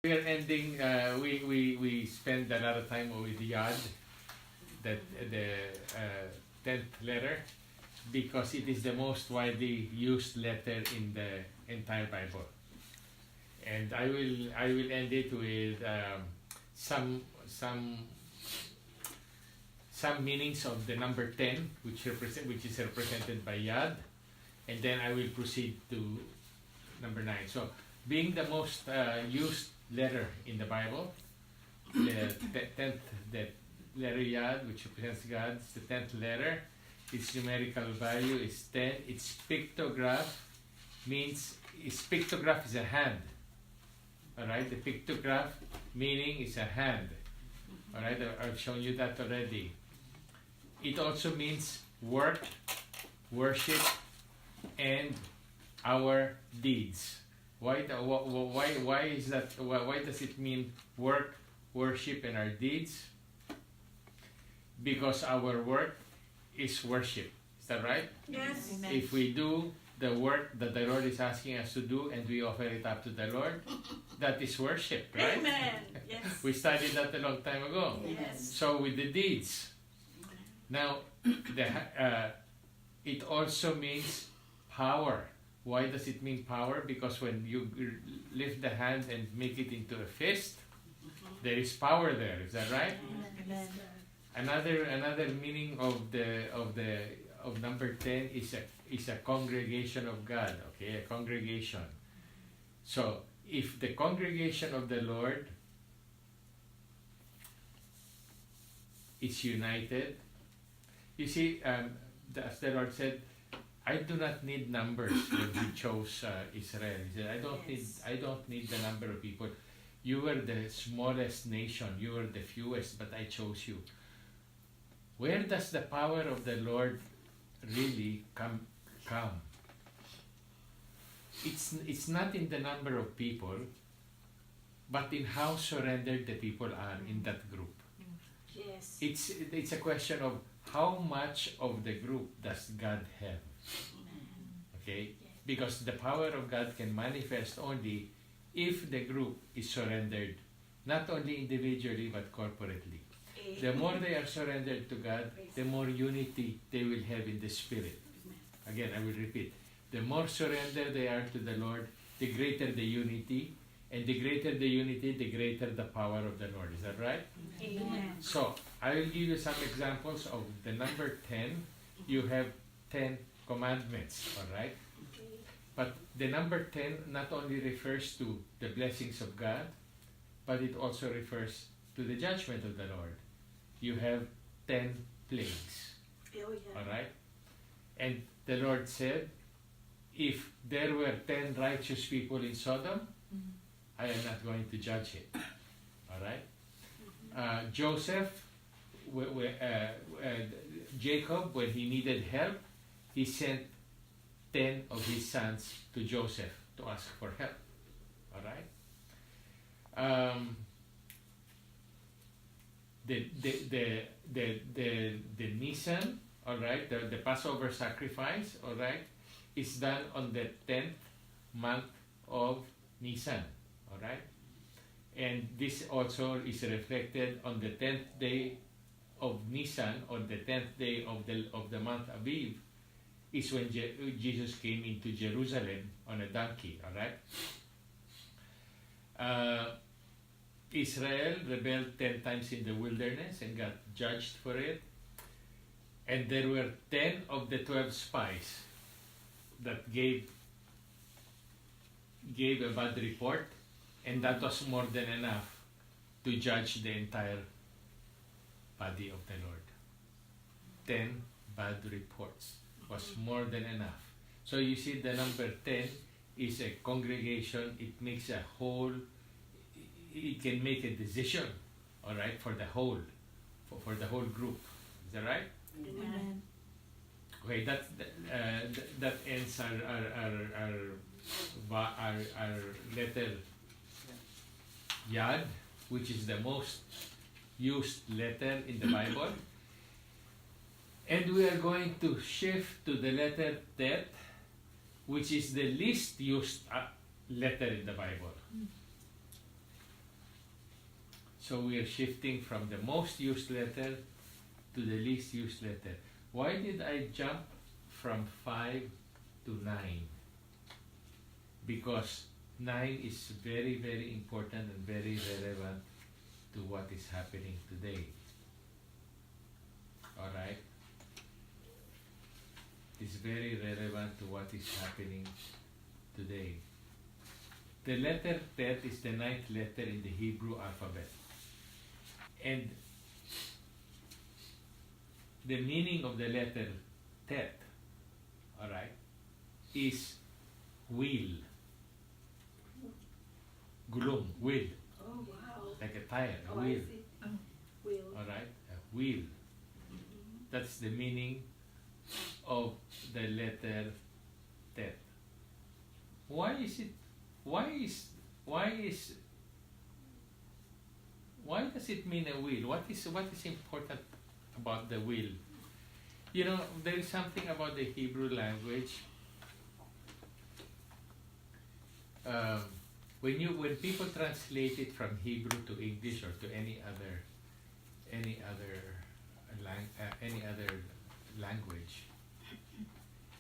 We are ending. We spend a lot of time with Yod, that the 10th letter, because it is the most widely used letter in the entire Bible. And I will end it with some meanings of the number 10, which is represented by Yod, and then I will proceed to number 9. So, being the most used letter in the Bible, the 10th letter Yod, which represents God, is the 10th letter. Its numerical value is 10. Its pictograph pictograph is a hand. Alright, the pictograph meaning is a hand. Alright, I've shown you that already. It also means work, worship, and our deeds. Why is that? Why does it mean work, worship, and our deeds? Because our work is worship. Is that right? Yes. Amen. If we do the work that the Lord is asking us to do and we offer it up to the Lord, that is worship, right? Amen. Yes. We studied that a long time ago. Yes. So with the deeds. Now, it also means power. Why does it mean power? Because when you lift the hand and make it into a fist, there is power there. Is that right? Amen. Another meaning of number 10 is a congregation of God. Okay, a congregation. So if the congregation of the Lord is united, you see, as the Lord said, I do not need numbers when He chose Israel. He said, I don't need the number of people. You were the smallest nation. You were the fewest, but I chose you. Where does the power of the Lord really come? It's not in the number of people, but in how surrendered the people are in that group. Yes. It's a question of how much of the group does God have. Okay? Because the power of God can manifest only if the group is surrendered, not only individually but corporately. The more they are surrendered to God, the more unity they will have in the Spirit. Again, I will repeat. The more surrendered they are to the Lord, the greater the unity. And the greater the unity, the greater the power of the Lord. Is that right? Amen. So, I will give you some examples of the number 10. You have 10 commandments, alright? But the number 10 not only refers to the blessings of God, but it also refers to the judgment of the Lord. You have 10 plagues, Oh, yeah. alright? And the Lord said, if there were 10 righteous people in Sodom, I am not going to judge it. Alright? Joseph, Jacob, when he needed help, he sent 10 of his sons to Joseph to ask for help. Alright? The Nisan, alright, the Passover sacrifice, alright, is done on the 10th month of Nisan. Alright? And this also is reflected on the 10th day of Nisan, on the 10th day of the month Aviv, is when Jesus came into Jerusalem on a donkey. Alright? Israel rebelled 10 times in the wilderness and got judged for it. And there were 10 of the 12 spies that gave a bad report. And that was more than enough to judge the entire body of the Lord. 10 bad reports was more than enough. So you see, the number 10 is a congregation. It makes a whole, it can make a decision, all right, for the whole, for the whole group. Is that right? Amen. Okay, that ends our letter Yod, which is the most used letter in the Bible. And we are going to shift to the letter Tet, which is the least used letter in the Bible. So we are shifting from the most used letter to the least used letter. Why did I jump from 5 to 9? Because 9 is very, very important and very relevant to what is happening today. Alright? It's very relevant to what is happening today. The letter Tet is the 9th letter in the Hebrew alphabet. And the meaning of the letter Tet, alright, is will. Gulong, will. Oh, wow. Like a tire, a Oh, I wheel. see. Will. Alright, a wheel. That's the meaning of the letter Tet. Why does it mean a wheel? What is important about the wheel? You know, there is something about the Hebrew language. When people translate it from Hebrew to English or to any other language,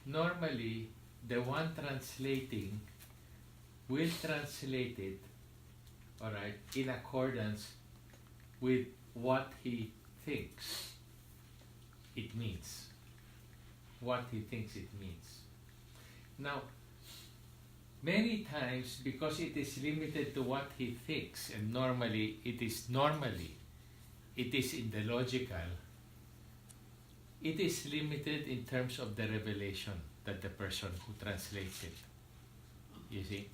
normally the one translating will translate it, all right, in accordance with what he thinks it means. What he thinks it means. Now, many times, because it is limited to what he thinks, and normally it is in the logical, it is limited in terms of the revelation that the person who translates it. You see?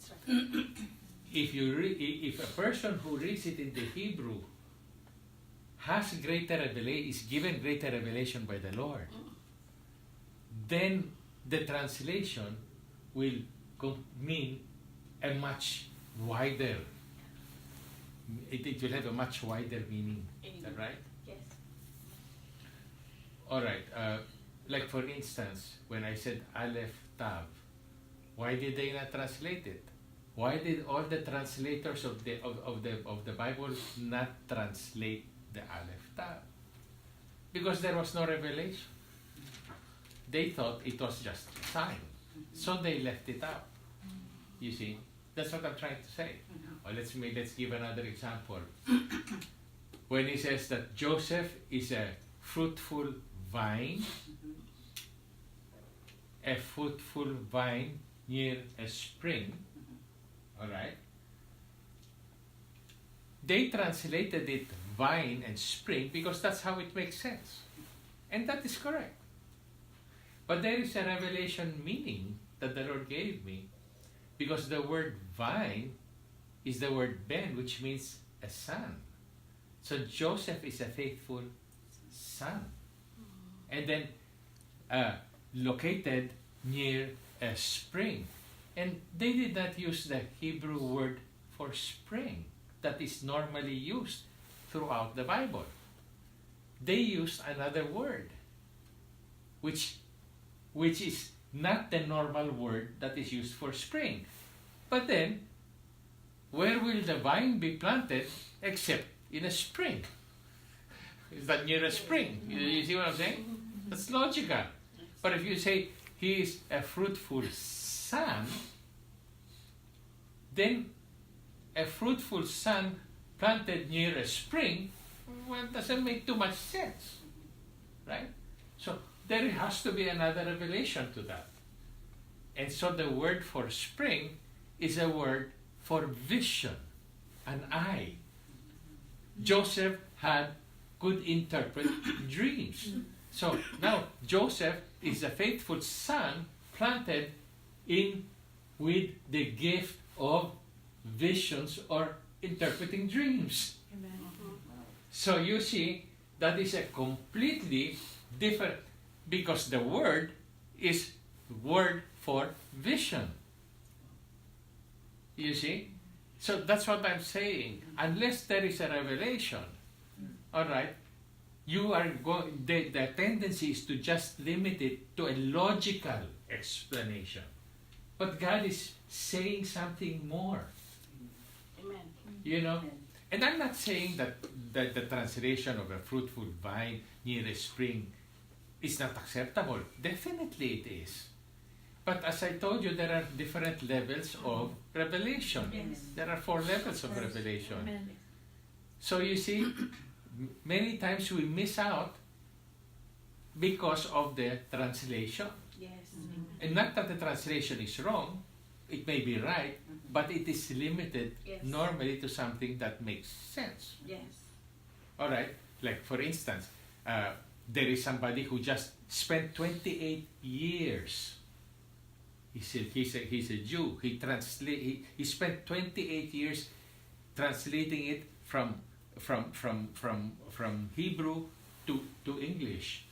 If a person who reads it in the Hebrew has is given greater revelation by the Lord, then the translation will mean a much wider, it will have a much wider meaning. Is that right? Yes. Alright, like for instance, when I said Aleph Tav, why did they not translate it? Why did all the translators of the Bible not translate the Aleph Tav? Because there was no revelation. They thought it was just a sign, so they left it out. You see, that's what I'm trying to say. Or let's give another example. When he says that Joseph is a fruitful vine near a spring, all right? They translated it vine and spring because that's how it makes sense. And that is correct. But there is a revelation meaning that the Lord gave me, because the word vine is the word ben, which means a son. So Joseph is a faithful son. And then located near a spring. And they did not use the Hebrew word for spring that is normally used throughout the Bible. They used another word, which is not the normal word that is used for spring. But then, where will the vine be planted except in a spring? Is that near a spring? You see what I'm saying? That's logical. But if you say he is a fruitful son, then a fruitful son planted near a spring, well, doesn't make too much sense, right? So there has to be another revelation to that. And so the word for spring is a word for vision, an eye. Joseph could interpret dreams. So now Joseph is a faithful son planted in with the gift of visions or interpreting dreams. Amen. So you see, that is a completely different, because the word is word for vision. You see? So that's what I'm saying. Unless there is a revelation, all right, you are going. The tendency is to just limit it to a logical explanation. But God is saying something more. Amen. You know, And I'm not saying that the translation of a fruitful vine near a spring is not acceptable. Definitely it is. But as I told you, there are different levels of revelation. Yes. There are 4 levels of revelation. Amen. So you see, many times we miss out because of the translation. Yes. And not that the translation is wrong, it may be right, but it is limited Yes. normally to something that makes sense. Yes. All right? Like for instance, there is somebody who just spent 28 years. He's a Jew. He spent 28 years translating it from Hebrew to English.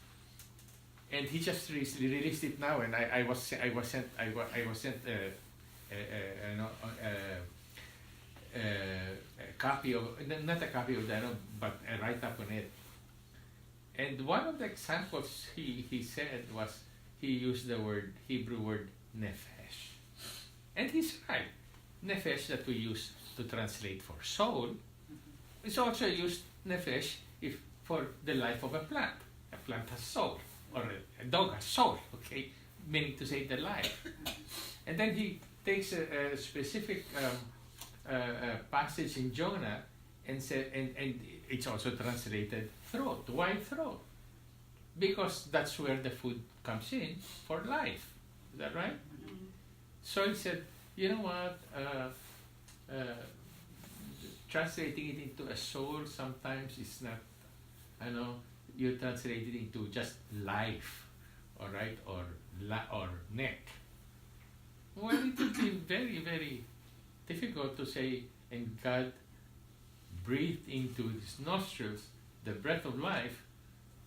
And he just released it now, and I was sent a copy of, not a copy of that, but a write up on it. And one of the examples he said was, he used the Hebrew word nefesh, and he's right. Nefesh that we use to translate for soul is also used nefesh if for the life of a plant. A plant has soul, or a dog has soul, okay, meaning to say the life. And then he takes a specific passage in Jonah and said, and it's also translated throat. Why throat? Because that's where the food comes in for life. Is that right? So he said, you know what? Translating it into a soul sometimes is not, I know, you translate it into just life, all right, or neck. Well, it would be very, very difficult to say, and God breathed into his nostrils the breath of life,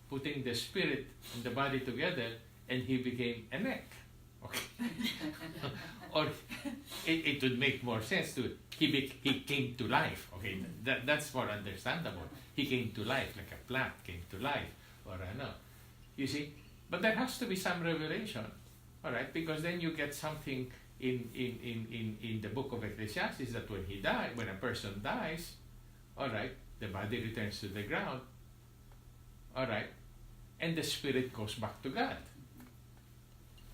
putting the spirit and the body together, and he became a neck. Okay. Or it would make more sense to he came to life. Okay, that's more understandable. He came to life like a plant came to life, or I know. You see, but there has to be some revelation, all right? Because then you get something in the book of Ecclesiastes that when a person dies, all right, the body returns to the ground, all right, and the spirit goes back to God.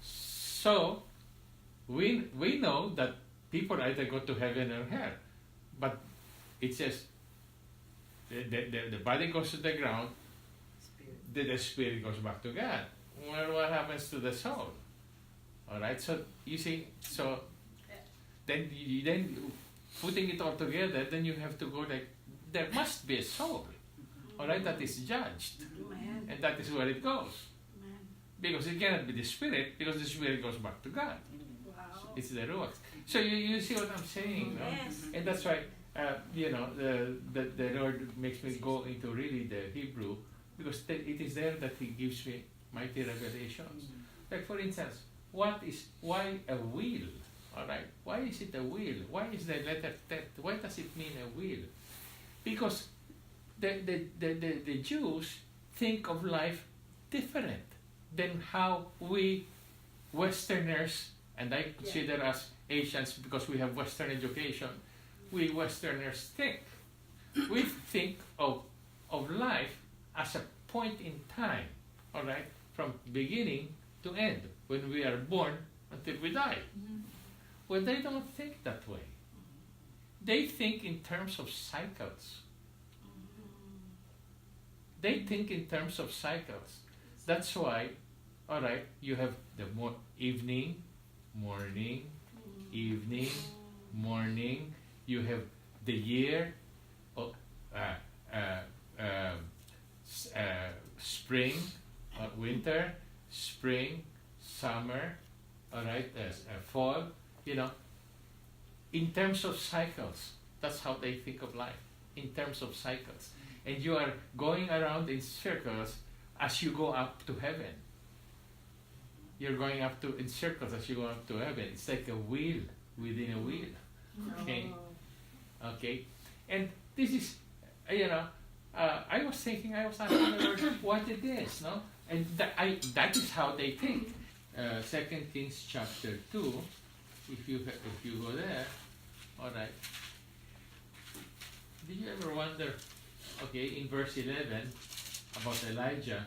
So we know that people either go to heaven or hell, but it says the body goes to the ground, the spirit goes back to God. Well, what happens to the soul? All right, so you see, so then putting it all together, then you have to go like, there must be a soul, all right, that is judged, Amen. and that is where it goes. Amen. Because it cannot be the spirit, because the spirit goes back to God. Wow. It's the ruach. So you see what I'm saying, no? Yes. And that's why the Lord makes me go into really the Hebrew, because it is there that He gives me mighty revelations. Like for instance, why a wheel? All right, why is it a wheel? Why is the letter tet? Why does it mean a wheel? Because the Jews think of life different than how we Westerners, and I consider us Asians because we have Western education, we Westerners think. We think of life as a point in time, all right, from beginning to end, when we are born until we die. Well, they don't think that way. They think in terms of cycles. They think in terms of cycles. That's why, all right, you have the evening, morning, evening, morning. You have the year, spring, winter, spring, summer, all right, fall. You know, in terms of cycles. That's how they think of life, in terms of cycles. And you are going around in circles as you go up to heaven. You're going in circles as you go up to heaven. It's like a wheel within a wheel. Okay? Okay? And this is, I was asking the Lord what it is, no? And that is how they think. 2 Kings chapter 2, if you go there, all right. Did you ever wonder, okay, in verse 11 about Elijah,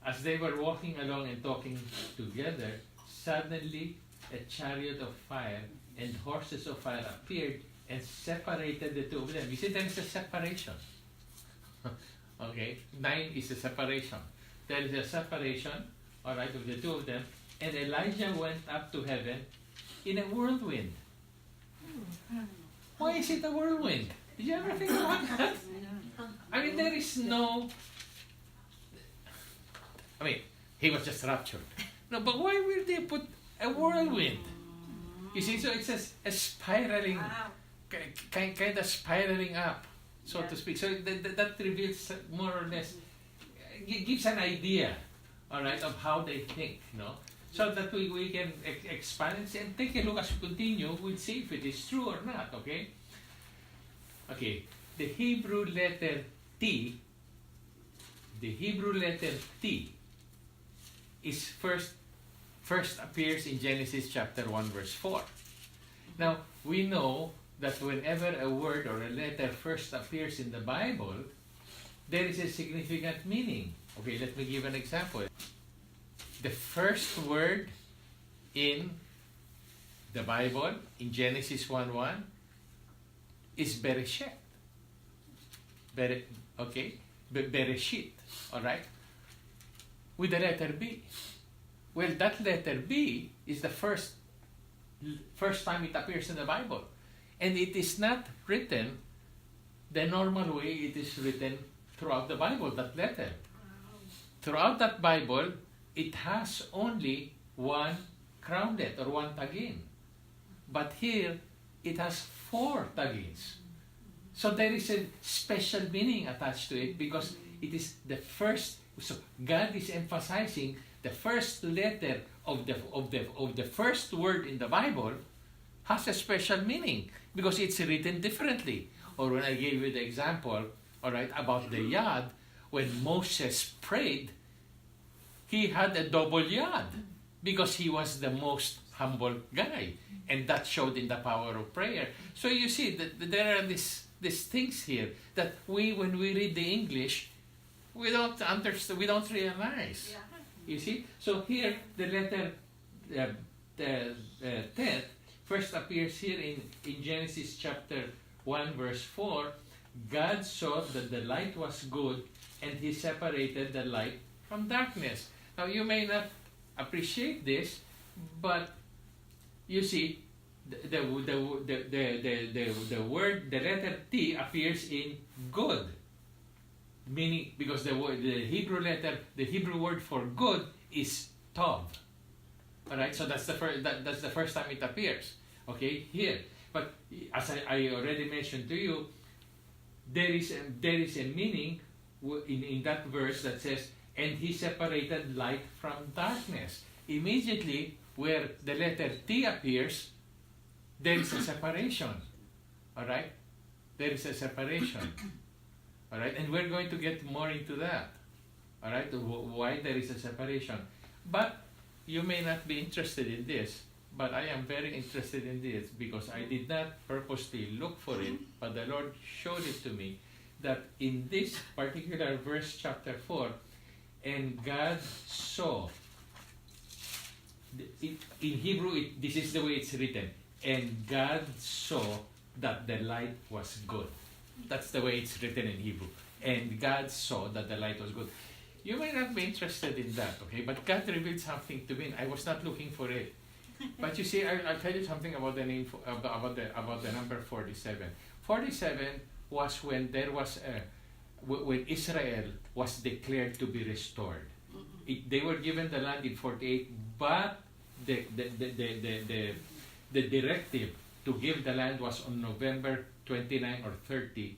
as they were walking along and talking together, suddenly a chariot of fire and horses of fire appeared and separated the two of them. You see, there is a separation. Okay, 9 is a separation. There is a separation, all right, of the two of them, and Elijah went up to heaven in a whirlwind. Why is it a whirlwind? Did you ever think about that? I mean, there is no... I mean, he was just raptured. No, but why will they put a whirlwind? You see, so it's a spiraling, kind of spiraling up, so to speak. So that reveals more or less, gives an idea, all right, of how they think, you know, so that we can expand and take a look as we continue. We'll see if it is true or not, okay? Okay, the Hebrew letter T is first appears in Genesis chapter 1 verse 4. Now, we know that whenever a word or a letter first appears in the Bible, there is a significant meaning. Okay, let me give an example. The first word in the Bible, in Genesis 1:1, is Bereshit. Bereshit, all right? With the letter B. Well, that letter B is the first time it appears in the Bible. And it is not written the normal way it is written throughout the Bible, that letter. Throughout that Bible, it has only one crownlet or one tagin. But here, it has 4 tagins. So there is a special meaning attached to it because it is the first. So God is emphasizing the first letter of the first word in the Bible has a special meaning because it's written differently. Or when I gave you the example, all right, about the yad, when Moses prayed, he had a double yad because he was the most humble guy, and that showed in the power of prayer. So you see that there are these things here that when we read the English, we don't understand, we don't realize. Yeah. You see? So here, the letter Tet first appears here in Genesis chapter 1 verse 4. God saw that the light was good and He separated the light from darkness. Now you may not appreciate this, but you see, the word, the letter T appears in good. Meaning, because the Hebrew word for good is tov. All right, so that's the first time it appears. Okay, here. But as I already mentioned to you, there is a meaning in that verse that says, "And He separated light from darkness." Immediately, where the letter T appears, there is a separation. All right, there is a separation. All right, and we're going to get more into that. All right, why there is a separation. But you may not be interested in this, but I am very interested in this because I did not purposely look for it, but the Lord showed it to me that in this particular verse, chapter 4, and God saw, in Hebrew, this is the way it's written, and God saw that the light was good. That's the way it's written in Hebrew. And God saw that the light was good. You may not be interested in that, okay? But God revealed something to me. I was not looking for it. But you see, I'll tell you something about the name, about the number 47. 47 was when there was when Israel was declared to be restored. They were given the land in 48, but the directive to give the land was on November 29 or 30,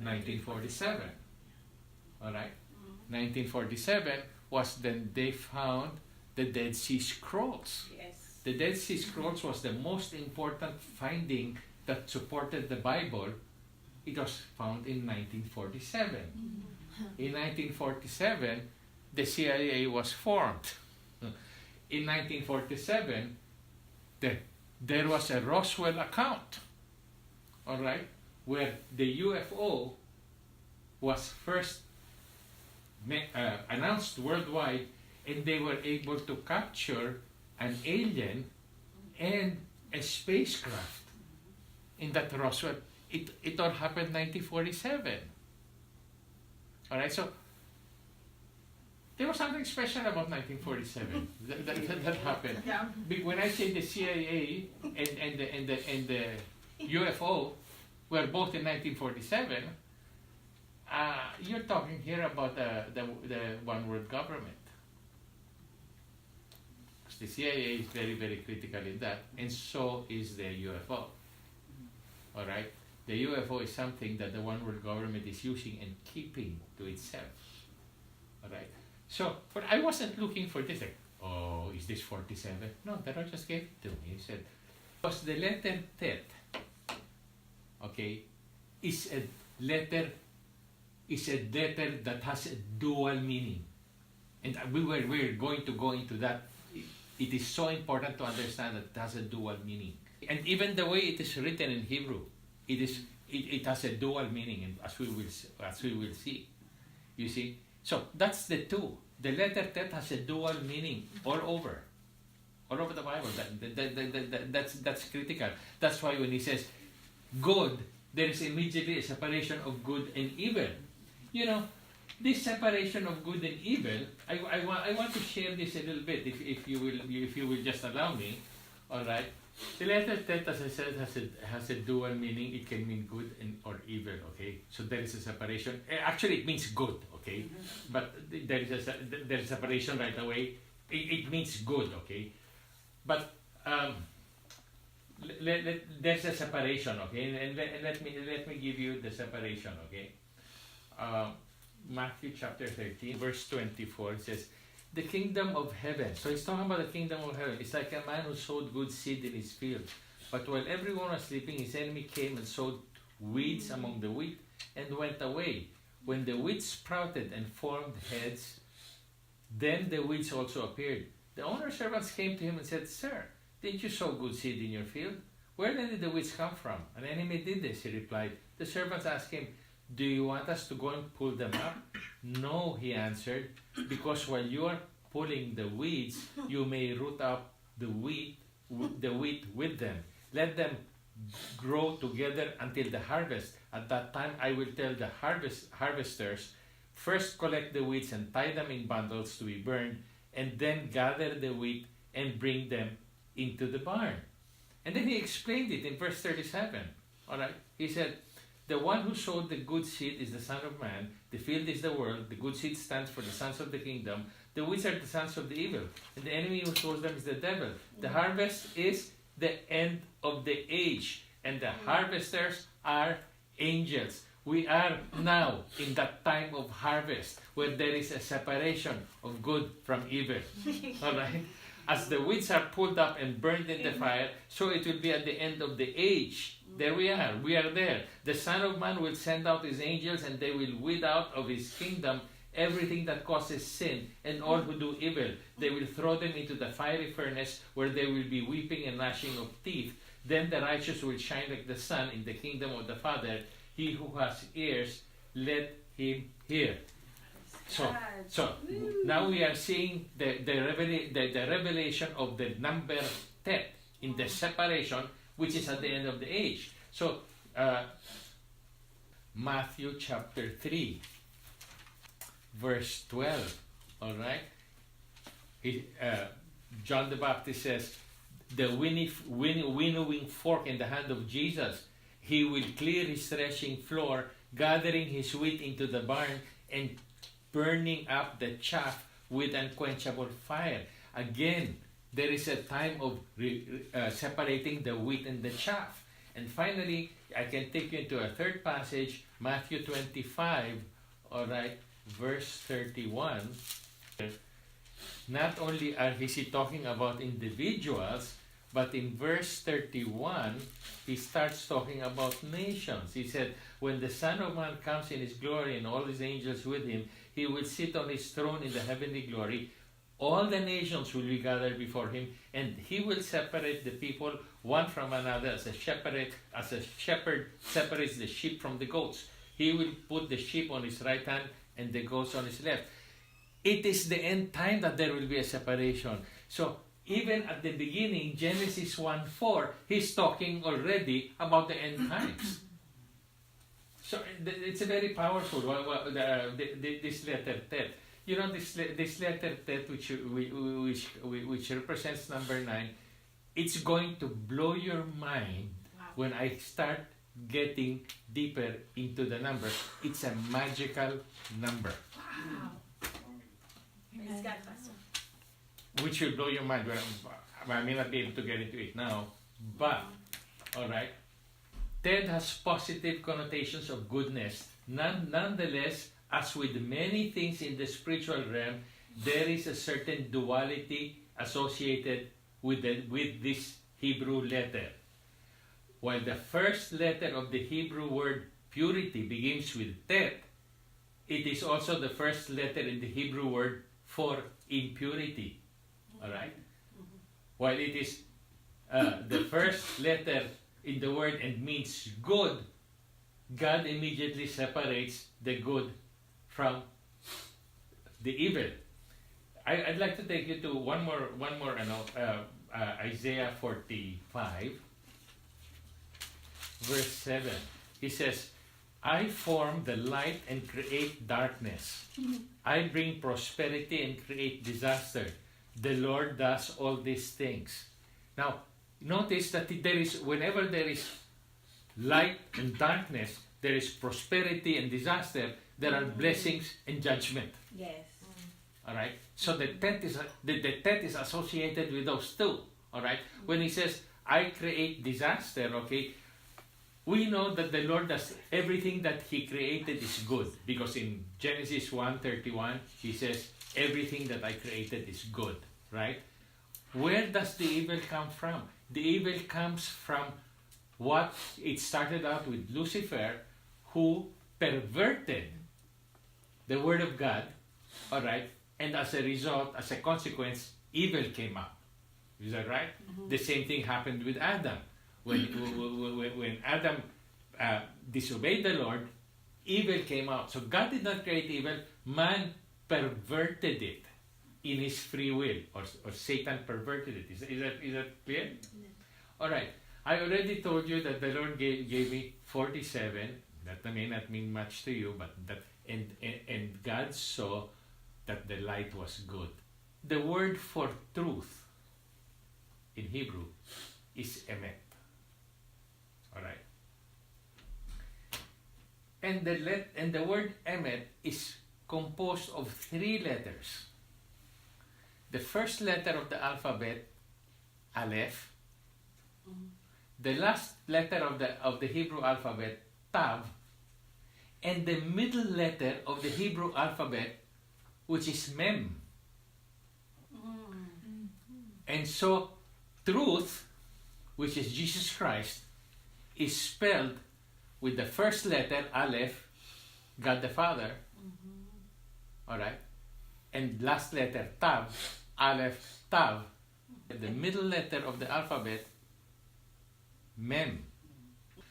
1947. All right? 1947 was then they found the Dead Sea Scrolls. Yes. The Dead Sea Scrolls was the most important finding that supported the Bible. It was found in 1947. In 1947, the CIA was formed. In 1947, there was a Roswell account, all right, where the UFO was first announced worldwide, and they were able to capture an alien and a spacecraft in that Roswell. It all happened 1947. All right, so there was something special about 1947 that happened. When I say the CIA and the UFO were both in 1947, you're talking here about the one world government. The CIA is very, very critical in that, and so is the UFO. All right, the UFO is something that the one world government is using and keeping to itself. All right. So, but I wasn't looking for this. Like, oh, is this 47? No, the Lord just gave it to me. He said, because the letter Tet, okay, is a letter that has a dual meaning, and we're going to go into that. It is so important to understand that it has a dual meaning, and even the way it is written in Hebrew, it has a dual meaning, and as we will see, you see. So that's the two. The letter Tet has a dual meaning all over the Bible. That's critical. That's why when he says good, there is immediately a separation of good and evil. You know, this separation of good and evil, I want to share this a little bit, if you will just allow me. All right. The letter Tet, as I said, has a dual meaning. It can mean good or evil. Okay. So there is a separation. Actually, it means good. Okay. But there is a separation right away. It means good. Okay. But there's a separation. Okay. And let me give you the separation. Okay. Matthew chapter 13, verse 24 says, the kingdom of heaven. So he's talking about the kingdom of heaven. It's like a man who sowed good seed in his field. But while everyone was sleeping, his enemy came and sowed weeds among the wheat and went away. When the weeds sprouted and formed heads, then the weeds also appeared. The owner's servants came to him and said, Sir, didn't you sow good seed in your field? Where then did the weeds come from? An enemy did this, he replied. The servants asked him, do you want us to go and pull them up? No, he answered, because while you are pulling the weeds, you may root up the wheat with them. Let them grow together until the harvest. At that time, I will tell the harvesters, first collect the weeds and tie them in bundles to be burned, and then gather the wheat and bring them into the barn. And then he explained it in verse 37. All right, he said, the one who sowed the good seed is the Son of Man. The field is the world. The good seed stands for the sons of the kingdom. The weeds are the sons of the evil. And the enemy who sows them is the devil. The harvest is the end of the age. And the harvesters are angels. We are now in that time of harvest where there is a separation of good from evil. All right? As the weeds are pulled up and burned in the fire, so it will be at the end of the age. There we are there. The Son of Man will send out his angels, and they will weed out of his kingdom everything that causes sin and all who do evil. They will throw them into the fiery furnace where there will be weeping and gnashing of teeth. Then the righteous will shine like the sun in the kingdom of the Father. He who has ears, let him hear. So now we are seeing the revelation of the number 10 in the separation, which is at the end of the age. So Matthew chapter 3, verse 12. All right. John the Baptist says, the winnowing fork in the hand of Jesus. He will clear his threshing floor, gathering his wheat into the barn, and burning up the chaff with unquenchable fire. Again, there is a time of separating the wheat and the chaff. And finally, I can take you into a third passage, Matthew 25, all right, verse 31. Not only is he talking about individuals, but in verse 31, he starts talking about nations. He said, when the Son of Man comes in his glory and all his angels with him, he will sit on his throne in the heavenly glory. all the nations will be gathered before him, and he will separate the people one from another as a shepherd separates the sheep from the goats. He will put the sheep on his right hand and the goats on his left. It is the end time that there will be a separation. So even at the beginning, Genesis 1:4, he's talking already about the end times. So it's a very powerful. This letter Tet. You know, this letter Tet, which represents number 9, it's going to blow your mind when I start getting deeper into the number. It's a magical number. Wow. Praise God, Pastor. Which will blow your mind. Well, I may not be able to get into it now, but, alright, Tet has positive connotations of goodness. Nonetheless, as with many things in the spiritual realm, there is a certain duality associated with this Hebrew letter. While the first letter of the Hebrew word purity begins with Tet, it is also the first letter in the Hebrew word for impurity. Alright? While it is the first letter in the word and means good, God immediately separates the good from the evil. I'd like to take you to one more Isaiah 45, verse 7. He says, I form the light and create darkness. I bring prosperity and create disaster. The Lord does all these things. Now, notice that whenever there is light and darkness, there is prosperity and disaster, there are blessings and judgment. Yes. Alright? So the Tet is associated with those two. Alright? When he says, I create disaster, okay, we know that the Lord does everything that he created is good. Because in Genesis 1:31, he says, everything that I created is good. Right? Where does the evil come from? The evil comes from what it started out with Lucifer, who perverted the word of God, all right, and as a result, as a consequence, evil came up. Is that right? The same thing happened with Adam. When Adam disobeyed the Lord, evil came out. So God did not create evil, man perverted it in his free will, or Satan perverted it. Is that clear? All right. I already told you that the Lord gave me 47. That may not mean much to you, but and God saw that the light was good. The word for truth in Hebrew is emet. All right. And the word emet is composed of 3 letters. The first letter of the alphabet, Aleph. The last letter of the Hebrew alphabet, Tav, and the middle letter of the Hebrew alphabet, which is Mem. And so, truth, which is Jesus Christ, is spelled with the first letter, Aleph, God the Father, alright, and last letter, Tav, Aleph, Tav, the middle letter of the alphabet, Mem.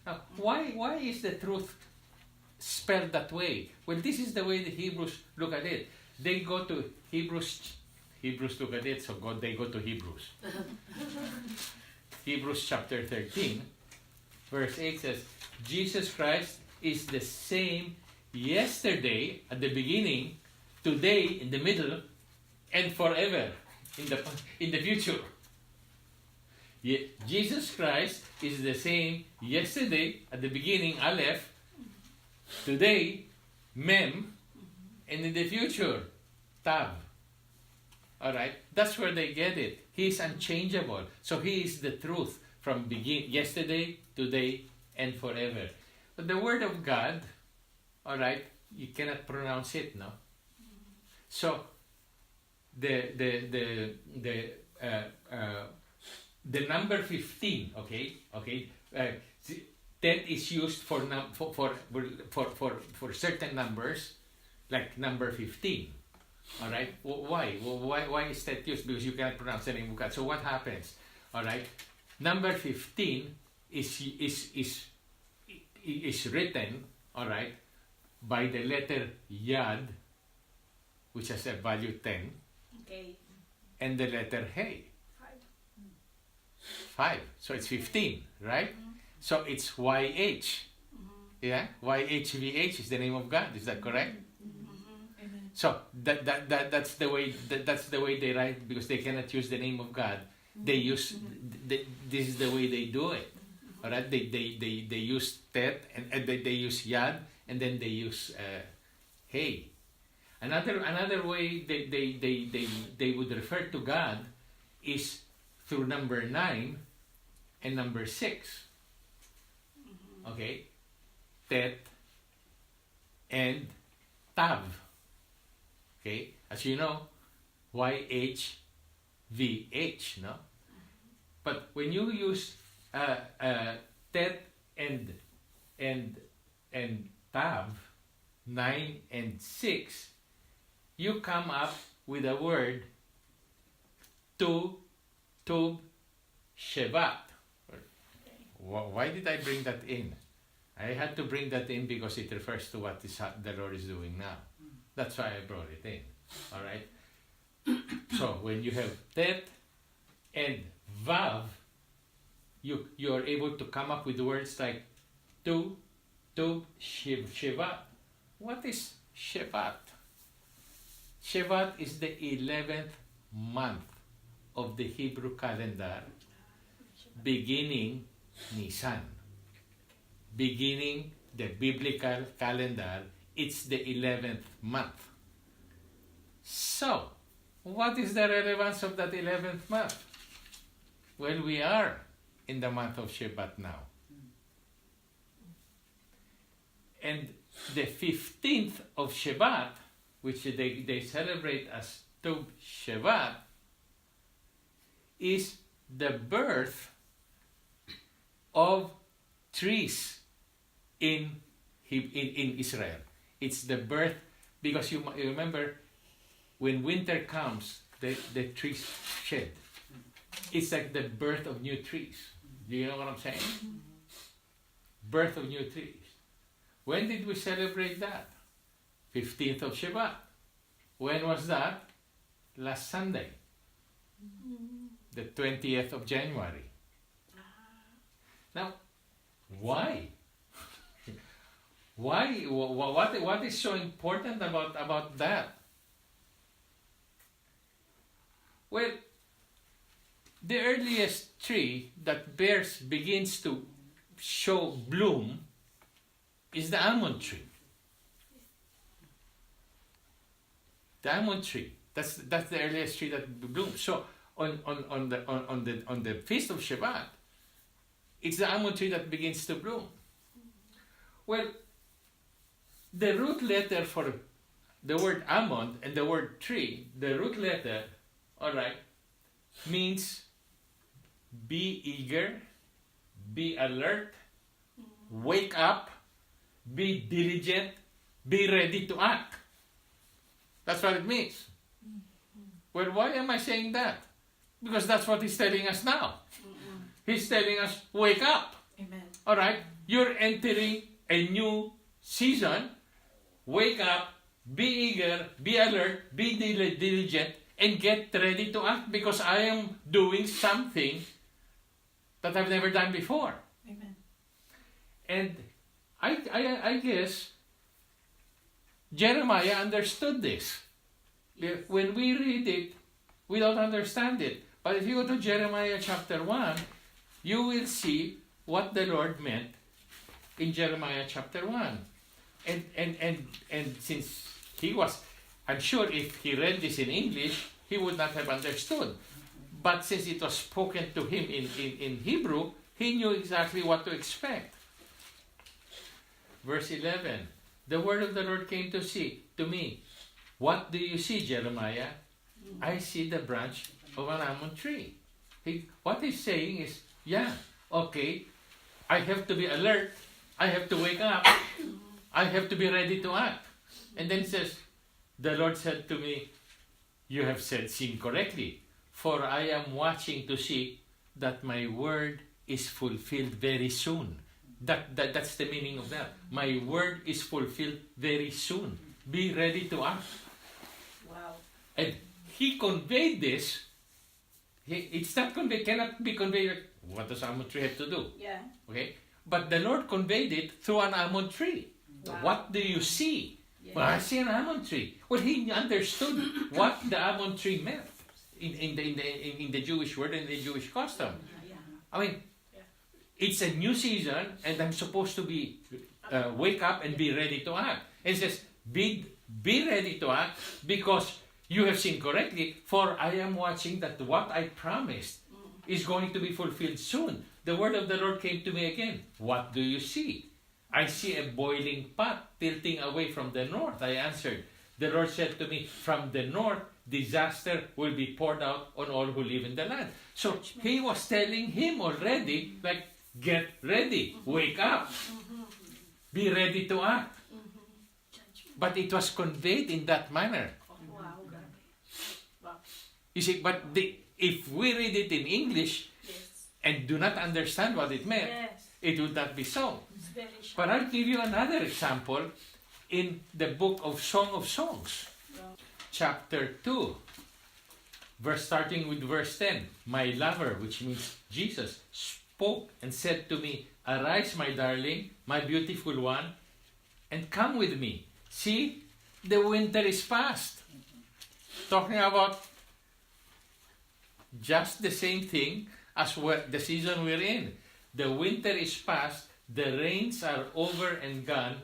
Now, why is the truth spelled that way? Well, this is the way the Hebrews look at it. They go to Hebrews look at it, so they go to Hebrews. Hebrews chapter 13, verse 8 says, Jesus Christ is the same yesterday at the beginning, today in the middle, and forever in the future. Jesus Christ is the same yesterday at the beginning, Aleph, today, Mem, and in the future, Tav. Alright? That's where they get it. He is unchangeable. So he is the truth from yesterday, today, and forever. But the word of God, alright, you cannot pronounce it, no? So the number 15, that is used for certain numbers, like number 15. All right. Why? Why is that used? Because you cannot pronounce the name of God. So what happens? All right. Number 15 is written, all right, by the letter Yad, which has a value 10, Okay. and the letter Hey, 5. So it's 15, right? So it's YH. Yeah, YHVH is the name of God. Is that correct? Amen. So that's the way they write, because they cannot use the name of God. They use this is the way they do it. All right, they use Tet and they use Yad, and then they use Hey. Another way they would refer to God is through number 9 and number 6. Okay, Tet and Tav. Okay, as you know, YHVH, no? But when you use Tet and Tav, 9 and 6, you come up with a word Tub Shevat. Why did I bring that in? I had to bring that in because it refers to what the Lord is doing now. That's why I brought it in. All right. So when you have Tet and Vav, you are able to come up with words like Tub Shevat. What is Shevat? Shevat is the 11th month of the Hebrew calendar, beginning Nisan. Beginning the biblical calendar, it's the 11th month. So, what is the relevance of that 11th month? Well, we are in the month of Shevat now. And the 15th of Shevat, which they celebrate as Tub Shevat, is the birth of trees in Israel. It's the birth, because you remember when winter comes, the trees shed. It's like the birth of new trees. Do you know what I'm saying? Birth of new trees. When did we celebrate that? 15th of Shevat. When was that? Last Sunday. The 20th of January. Now, why? Why? What is so important about that? Well, the earliest tree that begins to show bloom is the almond tree. The almond tree. That's the earliest tree that blooms. So on the feast of Shevat, it's the almond tree that begins to bloom. Well, the root letter for the word almond and the word tree, the root letter, all right, means be eager, be alert, wake up, be diligent, be ready to act. That's what it means. Well, why am I saying that? Because that's what he's telling us now. He's telling us, wake up. Amen. All right, you're entering a new season. Wake up, be eager, be alert, be diligent, and get ready to act, because I am doing something that I've never done before. Amen. And I guess Jeremiah understood this. When we read it, we don't understand it. But if you go to Jeremiah chapter 1, you will see what the Lord meant in Jeremiah chapter 1. And since he was, I'm sure if he read this in English, he would not have understood. But since it was spoken to him in Hebrew, he knew exactly what to expect. Verse 11, the word of the Lord came to me. What do you see, Jeremiah? I see the branch of an almond tree. What he's saying is, yeah, okay, I have to be alert. I have to wake up. I have to be ready to act. And then he says, the Lord said to me, you have seen correctly. For I am watching to see that my word is fulfilled very soon. That's the meaning of that. My word is fulfilled very soon. Be ready to act. Wow. And he conveyed this. It's not conveyed, cannot be conveyed. Like, what does almond tree have to do? Yeah. Okay, but the Lord conveyed it through an almond tree. Wow. What do you see? Yeah. Well, I see an almond tree. Well, he understood what the almond tree meant in the Jewish word and the Jewish custom. Yeah. I mean, Yeah. it's a new season, and I'm supposed to be wake up and be ready to act. It says, be ready to act because you have seen correctly. For I am watching that what I promised is going to be fulfilled soon. The word of the Lord came to me again. What do you see? I see a boiling pot tilting away from the north. I answered. The Lord said to me, from the north, disaster will be poured out on all who live in the land. So he was telling him already, like, get ready, wake up, be ready to act. But it was conveyed in that manner. Wow. Wow. You see, but if we read it in English Yes. and do not understand what it meant, Yes. it would not be so. It's very sharp. But I'll give you another example in the book of Song of Songs, chapter 2, starting with verse 10. My lover, which means Jesus, spoke and said to me, arise, my darling, my beautiful one, and come with me. See, the winter is past. Talking about just the same thing as the season we're in. The winter is past, the rains are over and gone,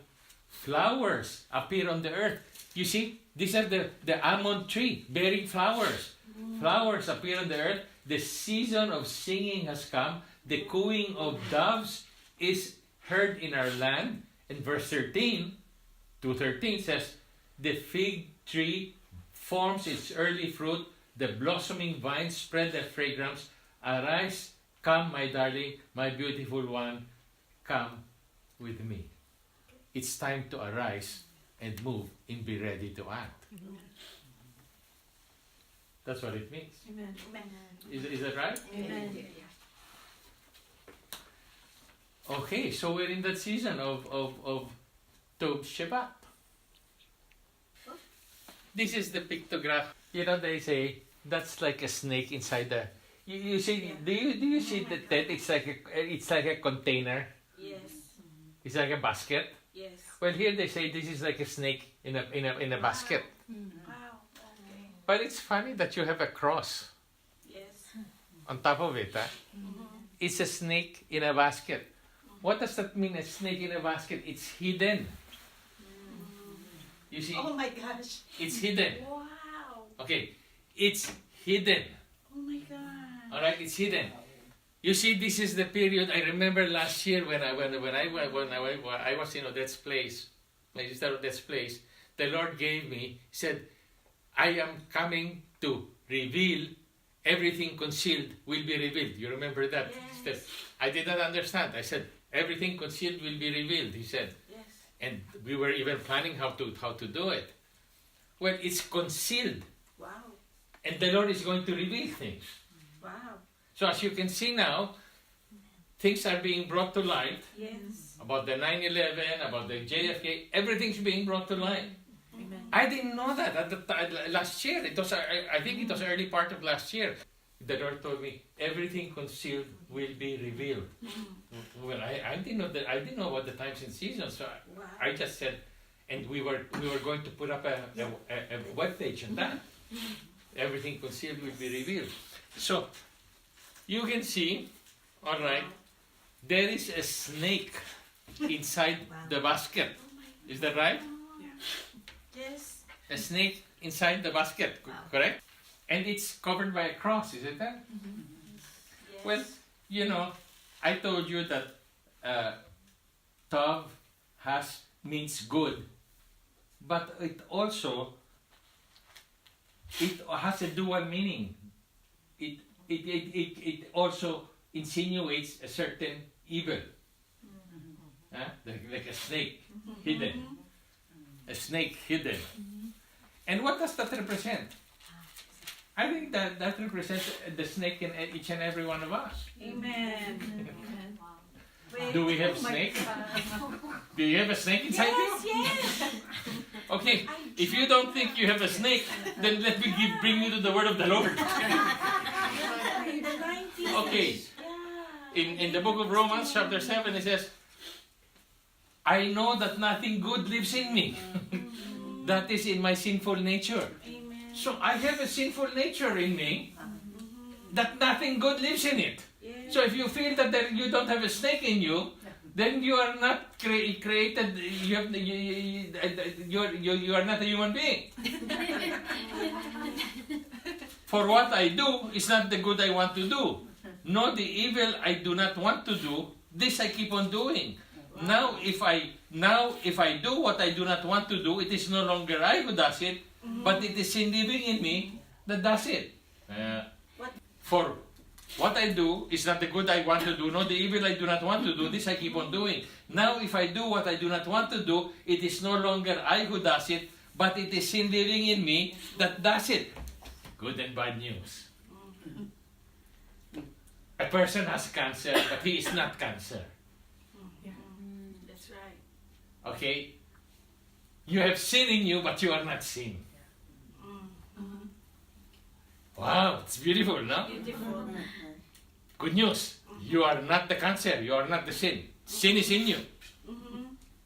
flowers appear on the earth. You see, these are the almond tree bearing flowers. Flowers appear on the earth. The season of singing has come. The cooing of doves is heard in our land. And verse 13, 2:13 says, the fig tree forms its early fruit. The blossoming vines spread their fragrance. Arise, come, my darling, my beautiful one, come with me. It's time to arise and move and be ready to act. That's what it means. Amen. Amen. Is that right? Amen. Okay, so we're in that season of Tov Shabbat. This is the pictograph. You know, they say that's like a snake inside the. You see? Do you see the tent? It's like a container. Yes. It's like a basket. Yes. Well, here they say this is like a snake in a basket. Wow. Okay. But it's funny that you have a cross Yes. on top of it. Huh? It's a snake in a basket. What does that mean? A snake in a basket? It's hidden. You see, Oh my gosh. it's hidden. Wow. Okay, it's hidden. Oh my God. All right, it's hidden. You see, this is the period. I remember last year when I was in Odette's place, my sister Odette's place. The Lord gave me, said, I am coming to reveal everything concealed will be revealed. You remember that? Yes. I did not understand. I said, everything concealed will be revealed, he said. Yes. And we were even planning how to do it. Well, it's concealed. Wow. And the Lord is going to reveal things. Wow. So as you can see now, things are being brought to light. Yes. About the 9/11, about the JFK, everything's being brought to light. Amen. I didn't know that at the last year. It was, I think it was early part of last year. The Lord told me, everything concealed will be revealed. Well, I didn't know that. I didn't know about the times and seasons. So Wow. I just said, and we were going to put up a web page on that. Everything concealed will be revealed. So you can see, all right, there is a snake inside the basket. Is that right? Yes. A snake inside the basket, correct? And it's covered by a cross, isn't it? Yes. Well, you know, I told you that Tov means good, but it has a dual meaning. It also insinuates a certain evil, like a snake hidden, a snake hidden. And what does that represent? I think that represents the snake in each and every one of us. Amen. Wait, Do we have oh my snake? God. Do you have a snake inside Yes, you? yes. Okay, if you don't think you have a snake, then let me bring you to the word of the Lord. In the 90s. Okay. Yeah. In the book of Romans chapter 7 it says, I know that nothing good lives in me. That is in my sinful nature. Amen. So I have a sinful nature in me that nothing good lives in it. Yes. So if you feel that you don't have a snake in you, then you are not created. You are not a human being. For what I do is not the good I want to do, nor the evil I do not want to do. This I keep on doing. Now if I do what I do not want to do, it is no longer I who does it, but it is sin living in me that does it. For what I do is not the good I want to do, nor the evil I do not want to do. This I keep on doing. Now if I do what I do not want to do, it is no longer I who does it, but it is sin living in me that does it. Good and bad news. A person has cancer, but he is not cancer. That's right. Okay? You have sin in you, but you are not sin. Wow, it's beautiful, no? Beautiful. Good news. You are not the cancer. You are not the sin. Sin is in you.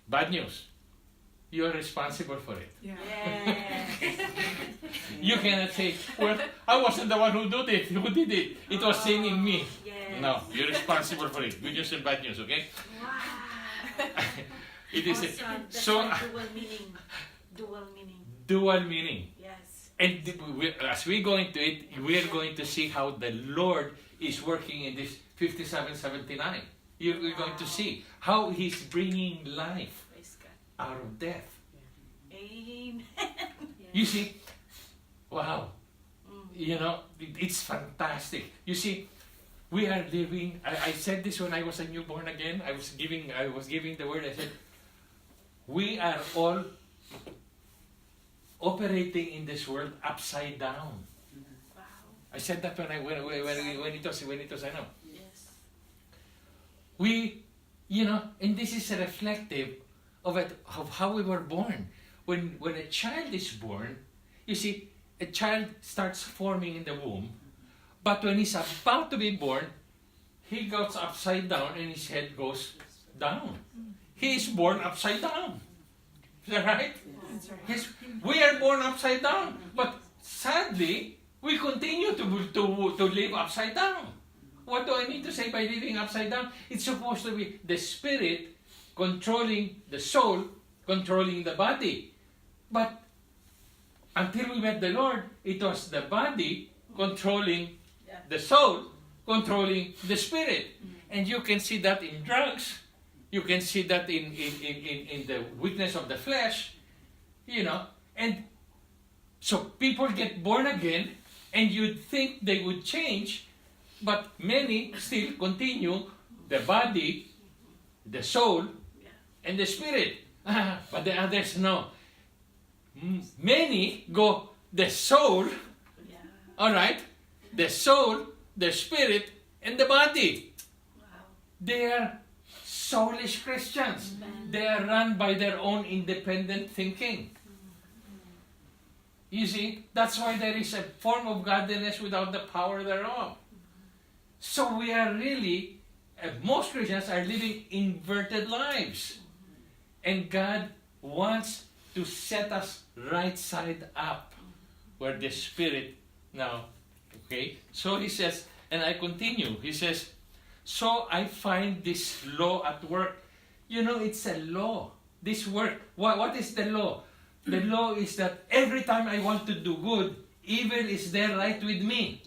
Bad news. You are responsible for it. Yes. You cannot say, well, I wasn't the one who did it. Who did it? It was sin in me. Yes. No, you're responsible for it. Good news and bad news, okay? Wow. It is Awesome. That's so why dual meaning. Dual meaning. dual meaning. Yes. And as we go into it, we are going to see how the Lord is working in this 5779. We're going to see how He's bringing life Praise God. out of death. Amen. You see, wow, you know, it's fantastic. You see, we are living. I said this when I was a newborn again. I was giving the word. I said, we are all operating in this world upside down. Wow. I said that when it was I know. Yes. We, you know, and this is reflective of how we were born. When a child is born, you see, a child starts forming in the womb, but when he's about to be born, he goes upside down and his head goes down. He is born upside down. Is that right? That's right. Yes, we are born upside down, but sadly, we continue to live upside down. What do I mean to say by living upside down? It's supposed to be the spirit controlling the soul, controlling the body. But until we met the Lord, it was the body controlling the soul, controlling the spirit. And you can see that in drugs. You can see that in the weakness of the flesh. You know, and so people get born again, and you'd think they would change, but many still continue the body, the soul, and the spirit. But the others no. Many go the soul, all right, the soul, the spirit, and the body. Wow. They are soulish Christians. They are run by their own independent thinking. You see, that's why there is a form of godliness without the power thereof. So we are really, most Christians are living inverted lives. And God wants to set us right side up, where the Spirit now, okay? So He says, and I continue, He says, so I find this law at work. You know, it's a law. This work. What is the law? The law is that every time I want to do good, evil is there right with me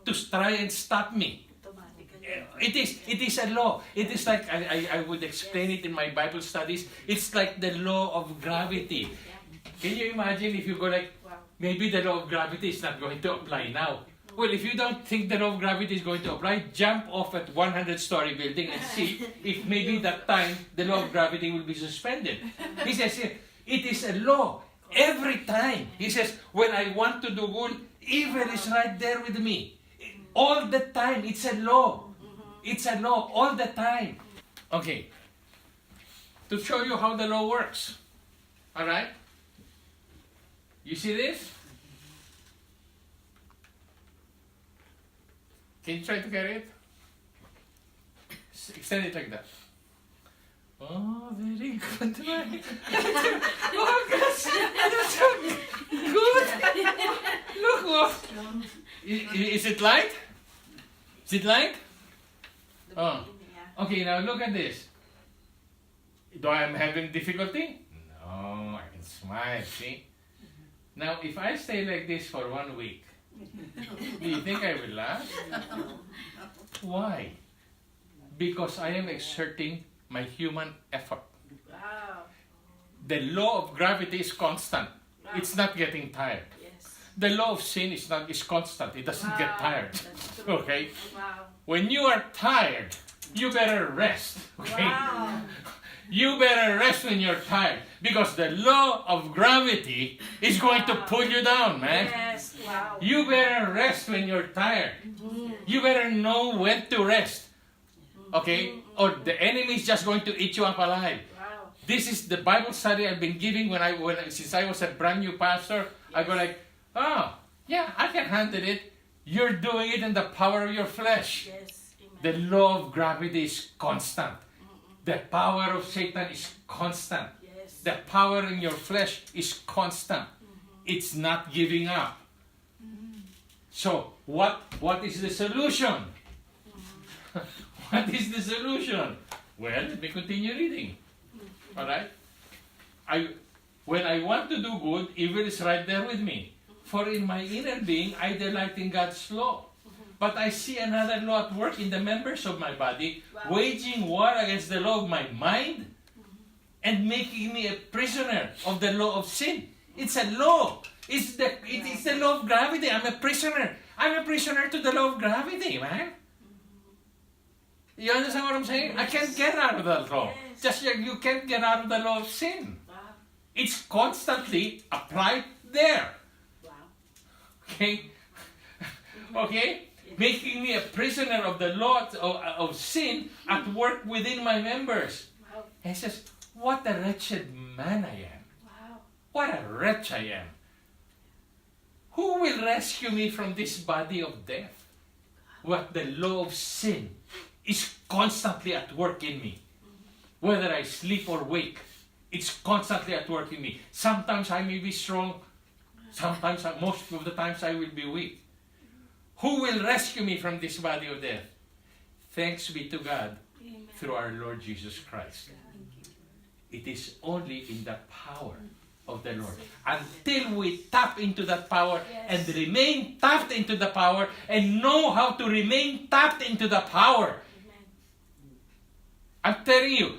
to try and stop me. Automatically. It is a law. It is like, I would explain it in my Bible studies. It's like the law of gravity. Can you imagine if you go like, maybe the law of gravity is not going to apply now. Well, if you don't think the law of gravity is going to apply, jump off at 100-story building and see if maybe that time the law of gravity will be suspended. He says here, it is a law. Every time. He says, when I want to do good, Evil is right there with me. All the time. It's a law. It's a law all the time. Okay. To show you how the law works. Alright? You see this? Can you try to carry it? Extend it like that. Oh, very good. Oh, gosh. That's so good. Look. Oh. Is it light? Is it light? Oh. Okay, now look at this. Do I am having difficulty? No, I can smile, see? Now, if I stay like this for 1 week, do you think I will laugh? Why? Because I am exerting my human effort. Wow. The law of gravity is constant. Wow. It's not getting tired. Yes. The law of sin is constant. It doesn't get tired. That's true. Okay? Wow. When you are tired, you better rest. Okay? Wow. You better rest when you're tired, because the law of gravity is going to pull you down, man. Yes. Wow. You better rest when you're tired. You better know when to rest. Okay? Or the enemy is just going to eat you up alive. Wow. This is the Bible study I've been giving since I was a brand new pastor. I go like, oh, yeah, I can handle it. You're doing it in the power of your flesh. Yes. Amen. The law of gravity is constant. The power of Satan is constant. Yes. The power in your flesh is constant. It's not giving up. So, what is the solution? What is the solution? Well, let me continue reading. Alright? When I want to do good, evil is right there with me. For in my inner being, I delight in God's law. But I see another law at work in the members of my body, waging war against the law of my mind and making me a prisoner of the law of sin. It's a law. It's the law of gravity. I'm a prisoner. I'm a prisoner to the law of gravity, man. You understand what I'm saying? I can't get out of that law. Yes. Just like you can't get out of the law of sin. Wow. It's constantly applied there. Wow. Okay? Okay? Making me a prisoner of the law of sin at work within my members. Wow. And he says, what a wretched man I am. Wow. What a wretch I am. Who will rescue me from this body of death? What the law of sin is constantly at work in me. Whether I sleep or wake, it's constantly at work in me. Sometimes I may be strong. Sometimes, most of the times I will be weak. Who will rescue me from this body of death? Thanks be to God Amen. through our Lord Jesus Christ. It is only in the power of the Lord. Until we tap into that power and remain tapped into the power and know how to remain tapped into the power. I'm telling you,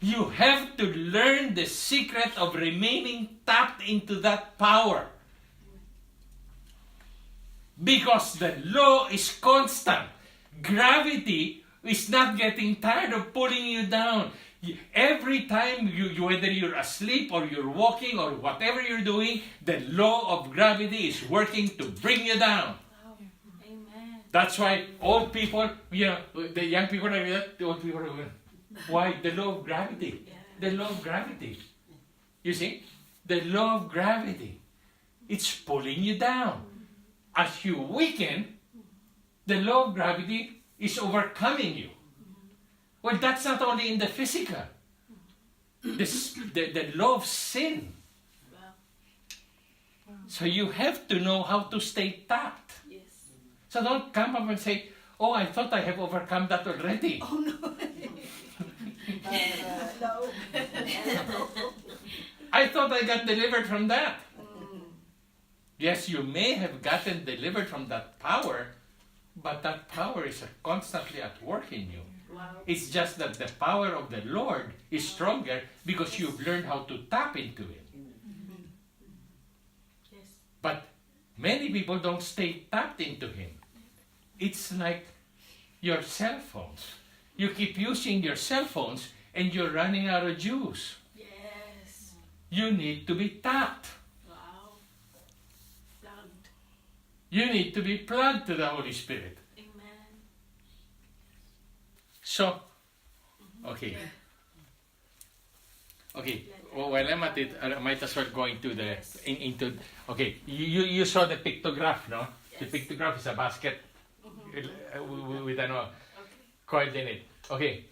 you have to learn the secret of remaining tapped into that power. Because the law is constant. Gravity is not getting tired of pulling you down. Every time, whether you're asleep or you're walking or whatever you're doing, the law of gravity is working to bring you down. Wow. Amen. That's why old people, the young people are that, the old people are going, why? The law of gravity. Yeah. The law of gravity. You see? The law of gravity. It's pulling you down. As you weaken, the law of gravity is overcoming you. Well, that's not only in the physical. The law of sin. Wow. So you have to know how to stay tapped. Yes. So don't come up and say, oh, I thought I have overcome that already. Oh no. No. I thought I got delivered from that. Yes, you may have gotten delivered from that power, but that power is constantly at work in you. Wow. It's just that the power of the Lord is stronger because you've learned how to tap into it. Yes. But many people don't stay tapped into Him. It's like your cell phones. You keep using your cell phones and you're running out of juice. Yes. You need to be tapped. Wow. Plugged. You need to be plugged to the Holy Spirit. Amen. So, okay. Okay, well, while I'm at it, I might as well go into the, into, okay, you saw the pictograph, no? The Yes. pictograph is a basket with an Okay. coiled in it. Okay,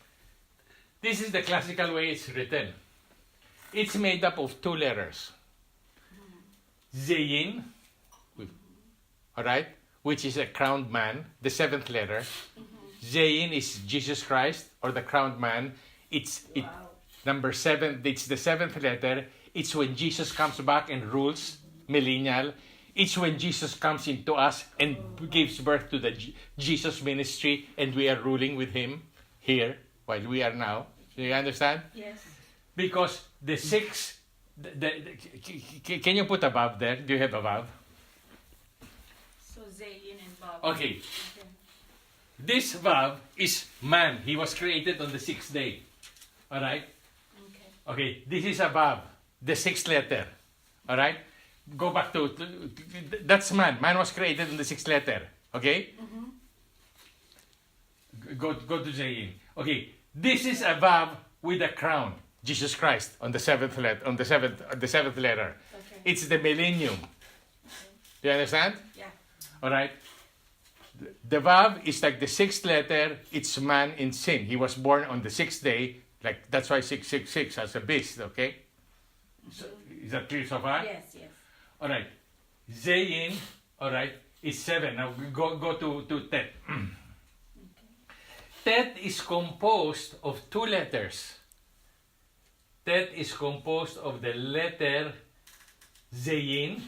this is the classical way it's written. It's made up of two letters. Zayin, alright, which is a crowned man, the seventh letter. Zayin is Jesus Christ, or the crowned man. Wow. Number 7, it's the seventh letter. It's when Jesus comes back and rules, millennial. It's when Jesus comes into us and gives birth to the Jesus ministry, and we are ruling with him here while we are now. Do you understand? Yes. Because the 6, can you put a vav there? Do you have a vav? So Zayin and Bob. Okay. This vav is man. He was created on the 6th day. Alright? Okay. Okay, this is a vav, the 6th letter. Alright? Go back to that's man. Man was created in the 6th letter. Okay? Go to Zayin. Okay, this is a vav with a crown. Jesus Christ on the 7th letter. On the seventh letter. Okay. It's the millennium. Do you understand? Yeah. Alright? The vav is like the 6th letter. It's man in sin. He was born on the 6th day. Like that's why 666 as a beast. Okay? So, is that clear so far? Yes, yes. All right. Zayin, all right, is 7. Now we go to Tet. Tet is composed of 2 letters. Tet is composed of the letter Zayin,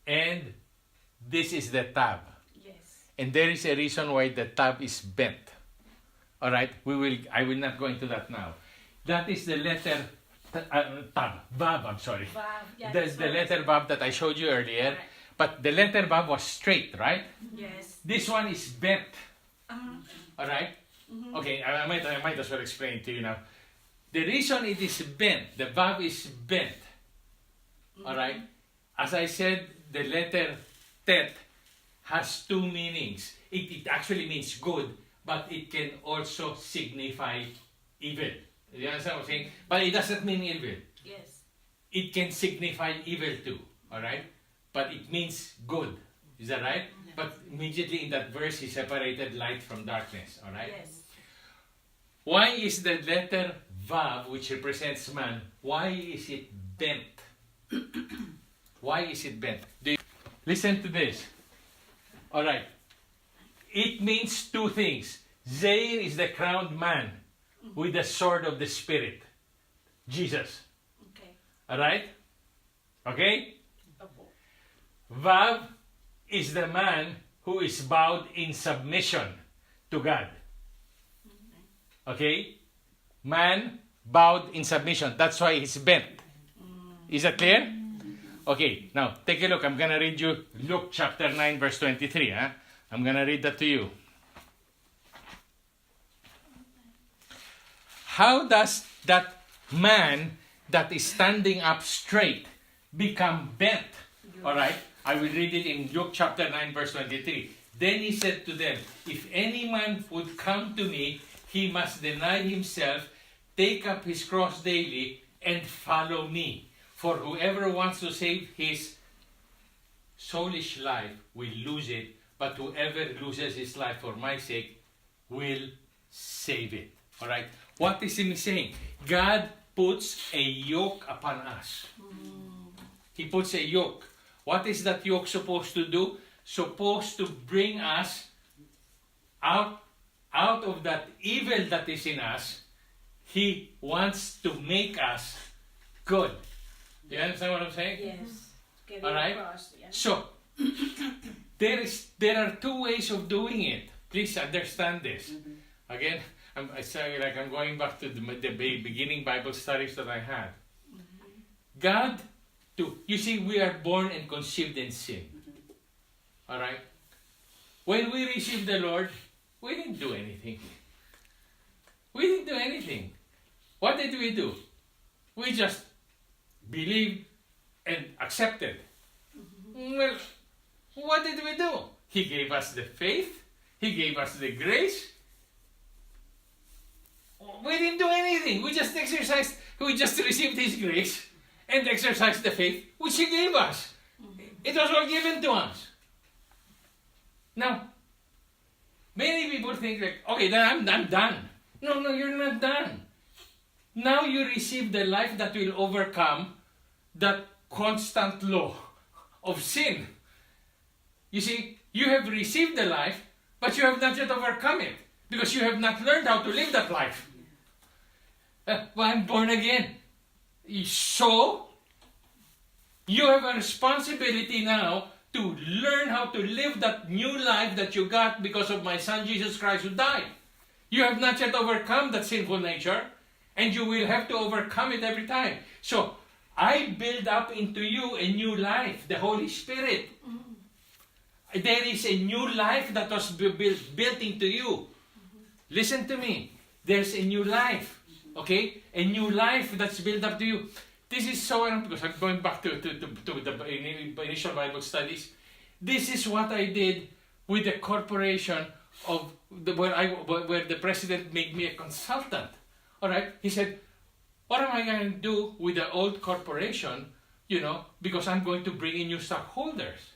and this is the Tab. Yes. And there is a reason why the Tab is bent. All right, I will not go into that now. That is the letter Vav, I'm sorry. Wow. Yeah, That's the letter Vav that I showed you earlier. Right. But the letter Vav was straight, right? Yes. This one is bent. Uh-huh. All right? Okay, I might as well explain to you now. The reason it is bent, the Vav is bent. All right? As I said, the letter Tet has 2 meanings. It actually means good, but it can also signify evil. You understand what I'm saying? But it doesn't mean evil. Yes. It can signify evil too, all right? But it means good. Is that right? But immediately in that verse, he separated light from darkness, all right? Yes. Why is the letter Vav, which represents man, why is it bent? Why is it bent? Listen to this. All right. It means 2 things. Zayin is the crowned man with the sword of the Spirit. Jesus. Okay. All right? Okay? Opo. Vav is the man who is bowed in submission to God. Okay? Man bowed in submission. That's why he's bent. Is that clear? Okay, now take a look. I'm going to read you Luke chapter 9 verse 23. Huh? I'm going to read that to you. How does that man that is standing up straight become bent? All right, I will read it in Luke chapter 9 verse 23. Then he said to them, if any man would come to me, he must deny himself, take up his cross daily, and follow me. For whoever wants to save his soulish life will lose it, but whoever loses his life for my sake will save it. All right. What is he saying? God puts a yoke upon us. He puts a yoke. What is that yoke supposed to do? Supposed to bring us out of that evil that is in us. He wants to make us good. Do you understand what I'm saying? Yes. Get All right. across, yeah. So, there are 2 ways of doing it. Please understand this. Again, I say like I'm going back to the beginning Bible studies that I had. God, you see, we are born and conceived in sin. All right. When we received the Lord, we didn't do anything. We didn't do anything. What did we do? We just believed and accepted. Well, What did we do? He gave us the faith. He gave us the grace. We didn't do anything. We just exercised. We just received His grace and exercised the faith which He gave us. It was all given to us. Now, many people think like, okay, then I'm done. No, you're not done. Now you receive the life that will overcome that constant law of sin. You see, you have received the life, but you have not yet overcome it because you have not learned how to live that life. Well, I'm born again. So, you have a responsibility now to learn how to live that new life that you got because of my Son Jesus Christ who died. You have not yet overcome that sinful nature, and you will have to overcome it every time. So, I build up into you a new life, the Holy Spirit. There is a new life that was built into you. Listen to me. There's a new life. Okay? A new life that's built up to you. This is so, because I'm going back to the initial Bible studies. This is what I did with the corporation of where the president made me a consultant. All right? He said, what am I going to do with the old corporation, because I'm going to bring in new stockholders.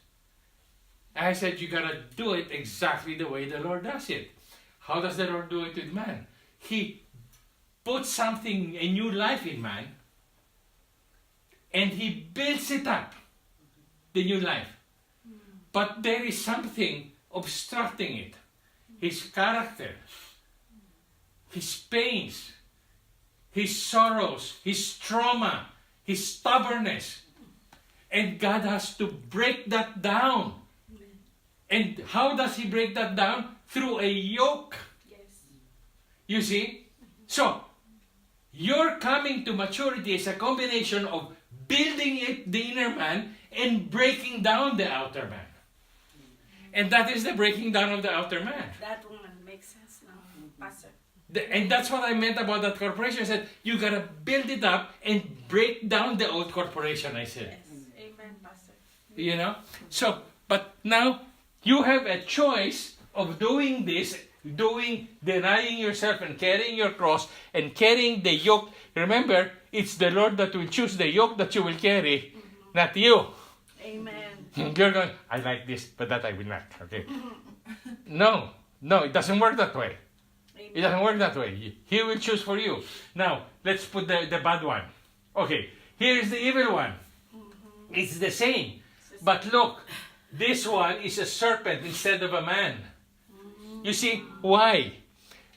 And I said, you got to do it exactly the way the Lord does it. How does the Lord do it with man? He puts a new life in man, and He builds it up, the new life. But there is something obstructing it. His character, his pains, his sorrows, his trauma, his stubbornness. And God has to break that down. And how does He break that down? Through a yoke. Yes. You see? So, your coming to maturity is a combination of building the inner man and breaking down the outer man. And that is the breaking down of the outer man. That one makes sense now, Pastor. And that's what I meant about that corporation. I said, you got to build it up and break down the old corporation, I said. Yes. Amen, Pastor. So, but now you have a choice of doing this, denying yourself and carrying your cross and carrying the yoke. Remember, it's the Lord that will choose the yoke that you will carry, not you. Amen. You're going, I like this, but that I will not. Okay? No, it doesn't work that way. Amen. It doesn't work that way. He will choose for you. Now, let's put the bad one. Okay, here is the evil one. It's the same. But look, this one is a serpent instead of a man. You see, why?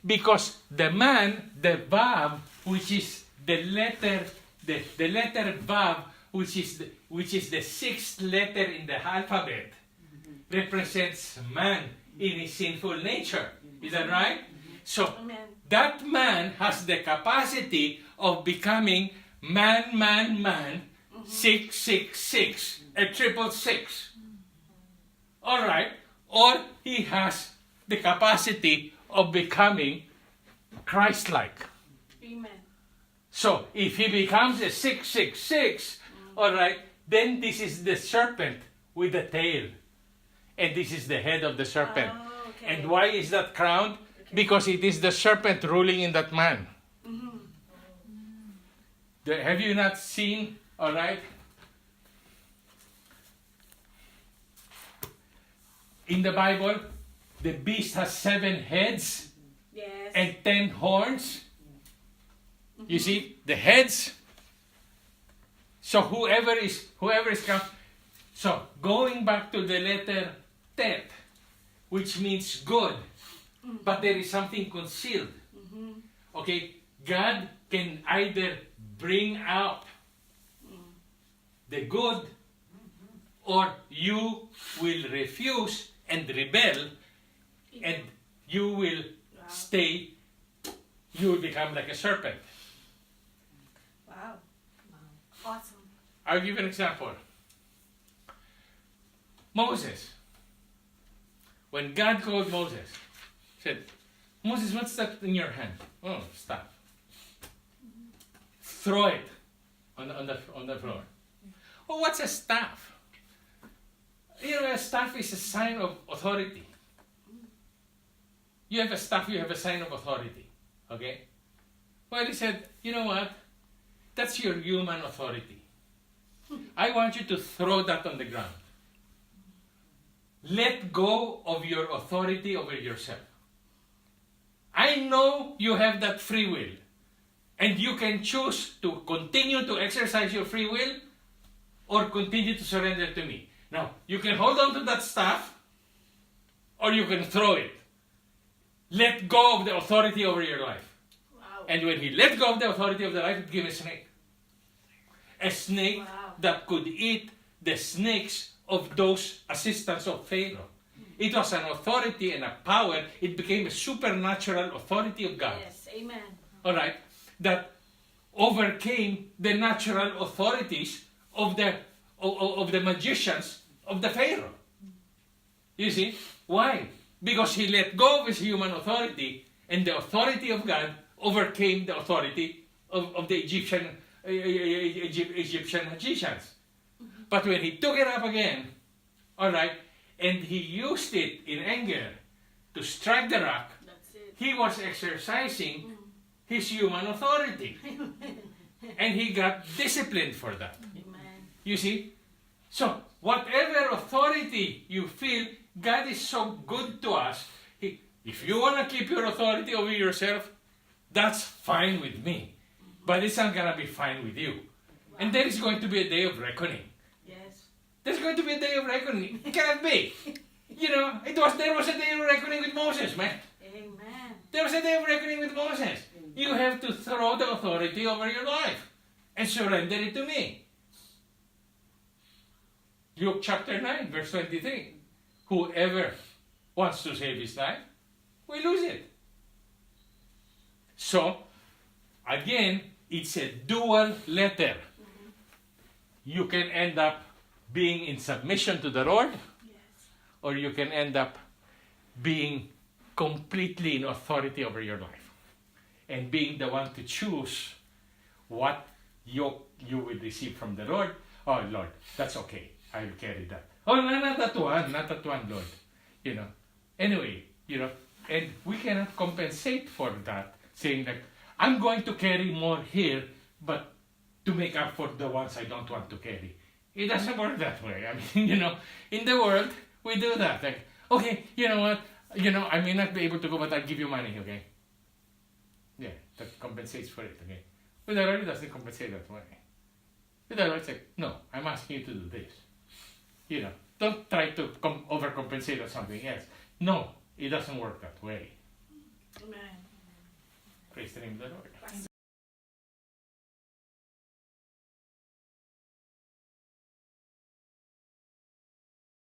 Because the man, the Vav, which is the letter Vav, which is the sixth letter in the alphabet, represents man in his sinful nature. Is that right? So, Amen. that man has the capacity of becoming man, 666, a 666. All right? Or he has the capacity of becoming Christ-like. Amen. So, if he becomes a 666, all right, then this is the serpent with the tail. And this is the head of the serpent. Oh, okay. And why is that crowned? Because it is the serpent ruling in that man. Have you not seen, all right? In the Bible, the beast has 7 heads Yes. and 10 horns. You see, the heads. So whoever is so going back to the letter Tet, which means good, but there is something concealed. Okay, God can either bring out the good, or you will refuse and rebel, and you will stay, you will become like a serpent. Wow. Awesome. I'll give you an example. Moses. When God called Moses, said, Moses, what's that in your hand? Oh, staff. Throw it on the floor. Oh, what's a staff? You know, a staff is a sign of authority. You have a staff, you have a sign of authority. Okay? Well, he said, you know what? That's your human authority. I want you to throw that on the ground. Let go of your authority over yourself. I know you have that free will. And you can choose to continue to exercise your free will or continue to surrender to me. Now, you can hold on to that staff or you can throw it. Let go of the authority over your life. Wow. And when he let go of the authority of the life, it gave a snake. A snake Wow. that could eat the snakes of those assistants of Pharaoh. It was an authority and a power. It became a supernatural authority of God. Yes. Amen. All right, that overcame the natural authorities of the magicians of the Pharaoh. You see why? Because he let go of his human authority, and the authority of God overcame the authority of the Egyptian magicians. But when he took it up again, all right, and he used it in anger to strike the rock, That's it. he was exercising his human authority. And he got disciplined for that. Amen. You see? So, whatever authority you feel, God is so good to us. If you want to keep your authority over yourself, that's fine with me. But it's not going to be fine with you. Wow. And there is going to be a day of reckoning. Yes. There's going to be a day of reckoning. It cannot be. You know, there was a day of reckoning with Moses, man. Amen. There was a day of reckoning with Moses. You have to throw the authority over your life and surrender it to me. Luke chapter 9, verse 23. Whoever wants to save his life will lose it. So, again, it's a dual letter. You can end up being in submission to the Lord, Yes. or you can end up being completely in authority over your life and being the one to choose what yoke you will receive from the Lord. Oh, Lord, that's okay. I'll carry that. Oh, no, not that one, Lord. You know. Anyway, you know, and we cannot compensate for that, saying that I'm going to carry more here, but to make up for the ones I don't want to carry. It doesn't work that way. I mean, you know, in the world, we do that. Like, okay, you know what? You know, I may not be able to go, but I'll give you money, okay? Yeah, that compensates for it, okay? But the Lord, it doesn't compensate that way. But the Lord's like, no, I'm asking you to do this. You know, don't try to overcompensate or something else. No, it doesn't work that way. Amen. Praise the name of the Lord.